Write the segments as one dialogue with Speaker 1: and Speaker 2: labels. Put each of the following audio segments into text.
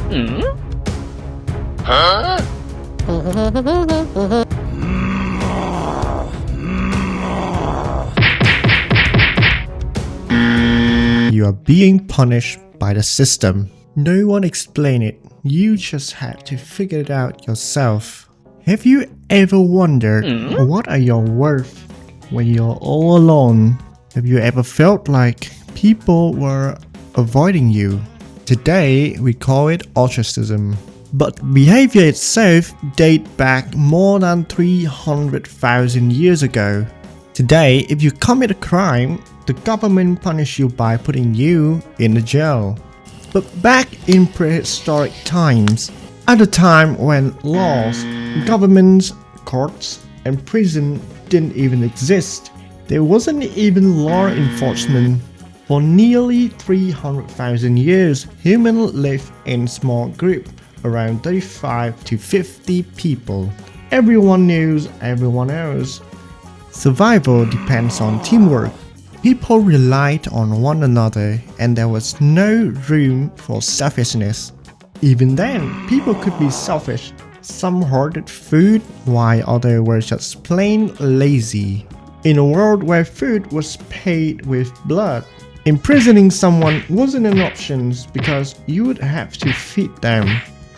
Speaker 1: You are being punished by the system. No one explained it. You just had to figure it out yourself. Have you ever wondered what are your worth when you're all alone? Have you ever felt like people were avoiding you? Today we call it ostracism. But behavior itself dates back more than 300,000 years ago. Today, if you commit a crime, the government punishes you by putting you in a jail. But back in prehistoric times, at a time when laws, governments, courts, and prison didn't even exist, there wasn't even law enforcement. For nearly 300,000 years, humans lived in small groups, around 35 to 50 people. Everyone knew everyone else. Survival depends on teamwork. People relied on one another and there was no room for selfishness. Even then, people could be selfish. Some hoarded food while others were just plain lazy. In a world where food was paid with blood, imprisoning someone wasn't an option because you would have to feed them.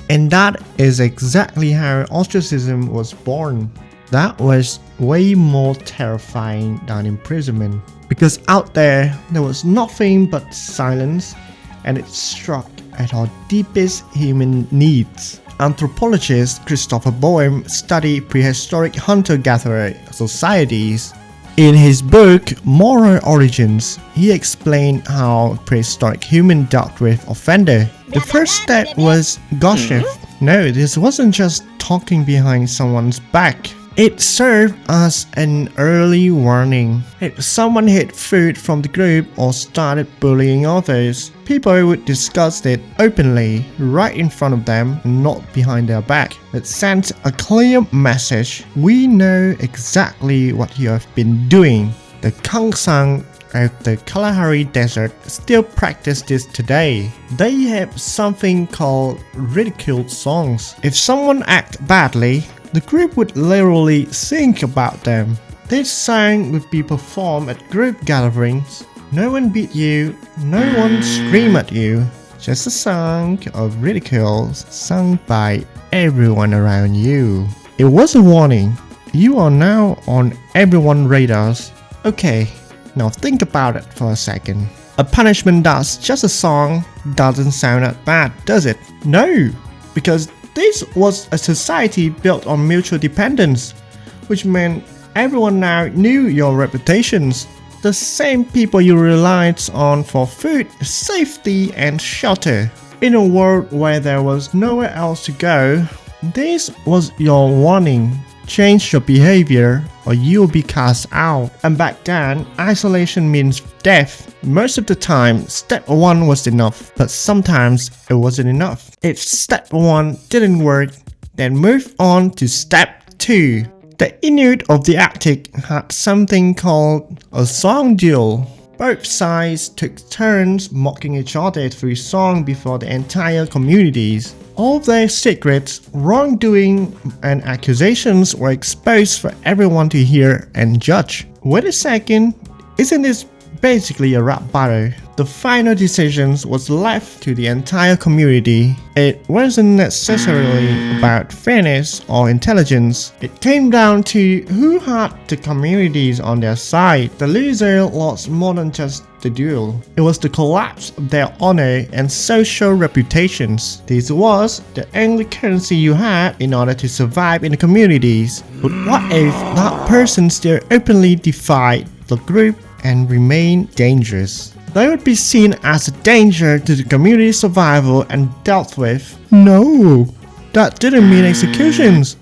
Speaker 1: And that is exactly how ostracism was born. That was way more terrifying than imprisonment. Because out there was nothing but silence, and it struck at our deepest human needs. Anthropologist Christopher Boehm studied prehistoric hunter-gatherer societies. In his book Moral Origins, he explained how prehistoric humans dealt with offender. The first step was gossip. No, this wasn't just talking behind someone's back. It served as an early warning. If someone hid food from the group or started bullying others, people would discuss it openly, right in front of them, not behind their back. It sent a clear message: we know exactly what you have been doing. The Kangsang of the Kalahari Desert still practice this today. They have something called ridicule songs. If someone acts badly, the group would literally sing about them. This song would be performed at group gatherings. No one beat you, no one screamed at you. Just a song of ridicule sung by everyone around you. It was a warning. You are now on everyone's radars. Okay, now think about it for a second. A punishment that's just a song doesn't sound that bad, does it? No, because this was a society built on mutual dependence, which meant everyone now knew your reputations. The same people you relied on for food, safety, and shelter. In a world where there was nowhere else to go, this was your warning. Change your behavior or you'll be cast out. And back then, isolation means death. Most of the time, step 1 was enough, but sometimes it wasn't enough. If step 1 didn't work, then move on to step 2. The Inuit of the Arctic had something called a song duel. Both sides took turns mocking each other through song before the entire communities. All their secrets, wrongdoing, and accusations were exposed for everyone to hear and judge. Wait a second, isn't this basically a rap battle? The final decisions was left to the entire community. It wasn't necessarily about fairness or intelligence. It came down to who had the communities on their side. The loser lost more than just the duel. It was the collapse of their honor and social reputations. This was the only currency you had in order to survive in the communities. But what if that person still openly defied the group and remained dangerous? They would be seen as a danger to the community's survival and dealt with. No, that didn't mean executions.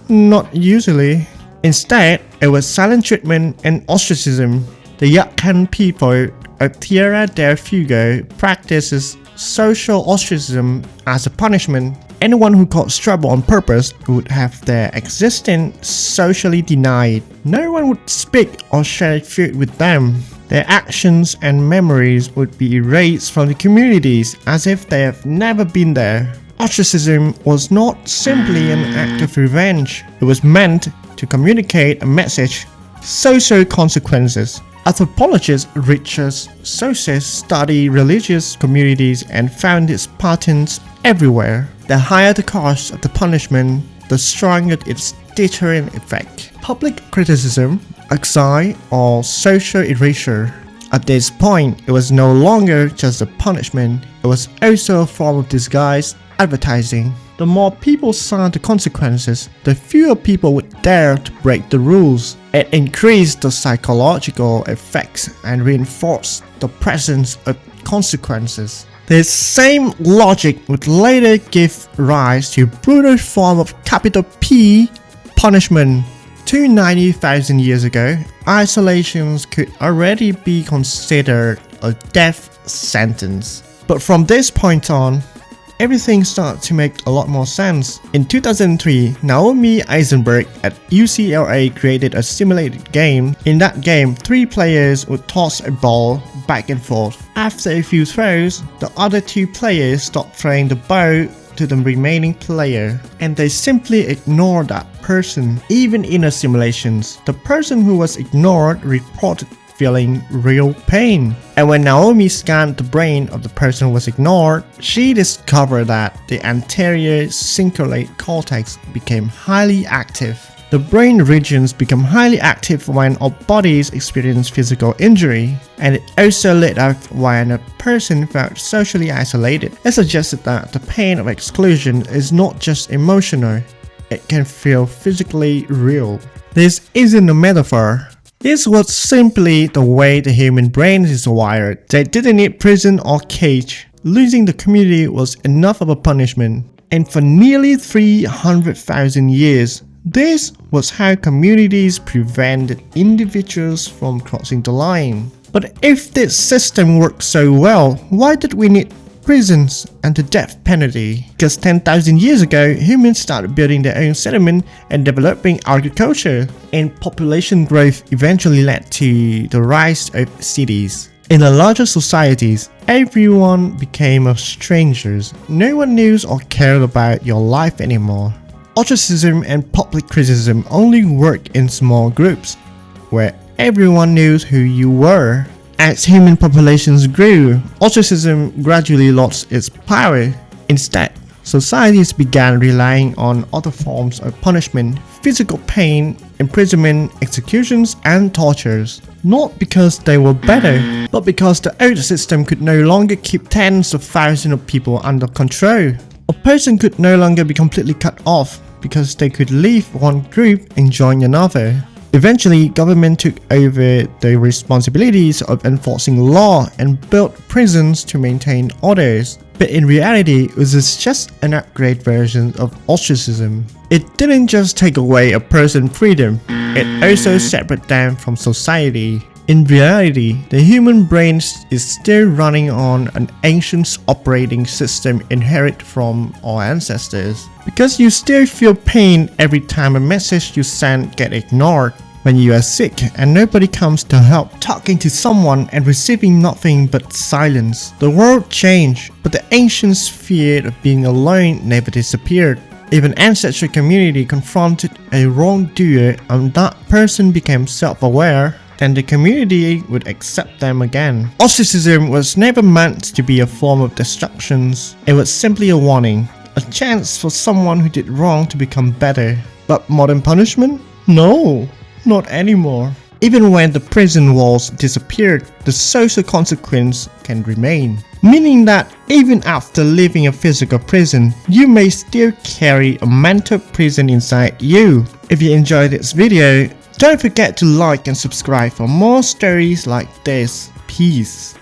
Speaker 1: Not usually. Instead, it was silent treatment and ostracism. The Yukon people of Tierra del Fuego practices social ostracism as a punishment. Anyone who caused trouble on purpose would have their existence socially denied. No one would speak or share food with them. Their actions and memories would be erased from the communities as if they have never been there. Ostracism was not simply an act of revenge. It was meant to communicate a message. Social consequences. Anthropologists Richard Saussure studied religious communities and found its patterns everywhere. The higher the cost of the punishment, the stronger its deterrent effect. Public criticism, exile, or social erasure. At this point, it was no longer just a punishment, it was also a form of disguised advertising. The more people saw the consequences, the fewer people would dare to break the rules. It increased the psychological effects and reinforced the presence of consequences. This same logic would later give rise to a brutal form of capital P punishment. 290,000 years ago, isolations could already be considered a death sentence. But from this point on, everything started to make a lot more sense. In 2003, Naomi Eisenberg at UCLA created a simulated game. In that game, 3 players would toss a ball back and forth. After a few throws, the other 2 players stopped throwing the ball to the remaining player, and they simply ignored that person. Even in the simulations, the person who was ignored reported feeling real pain. And when Naomi scanned the brain of the person who was ignored, she discovered that the anterior cingulate cortex became highly active. The brain regions become highly active when our bodies experience physical injury, and it also lit up when a person felt socially isolated. It suggested that the pain of exclusion is not just emotional, it can feel physically real. This isn't a metaphor. This was simply the way the human brain is wired. They didn't need prison or cage. Losing the community was enough of a punishment. And for nearly 300,000 years, this was how communities prevented individuals from crossing the line. But if this system worked so well, why did we need prisons and the death penalty? Because 10,000 years ago, humans started building their own settlement and developing agriculture, and population growth eventually led to the rise of cities. In the larger societies, everyone became strangers. No one knew or cared about your life anymore. Ostracism and public criticism only worked in small groups, where everyone knew who you were. As human populations grew, ostracism gradually lost its power. Instead, societies began relying on other forms of punishment: physical pain, imprisonment, executions, and tortures. Not because they were better, but because the old system could no longer keep tens of thousands of people under control. A person could no longer be completely cut off because they could leave one group and join another. Eventually, government took over the responsibilities of enforcing law and built prisons to maintain orders. But in reality, it was just an upgrade version of ostracism. It didn't just take away a person's freedom, it also separated them from society. In reality, the human brain is still running on an ancient operating system inherited from our ancestors. Because you still feel pain every time a message you send gets ignored. When you are sick and nobody comes to help, talking to someone and receiving nothing but silence. The world changed, but the ancients' fear of being alone never disappeared. If an ancestral community confronted a wrongdoer and that person became self-aware, then the community would accept them again. Ostracism was never meant to be a form of destruction. It was simply a warning, a chance for someone who did wrong to become better. But modern punishment? No, not anymore. Even when the prison walls disappeared, the social consequence can remain. Meaning that even after leaving a physical prison, you may still carry a mental prison inside you. If you enjoyed this video, don't forget to like and subscribe for more stories like this. Peace.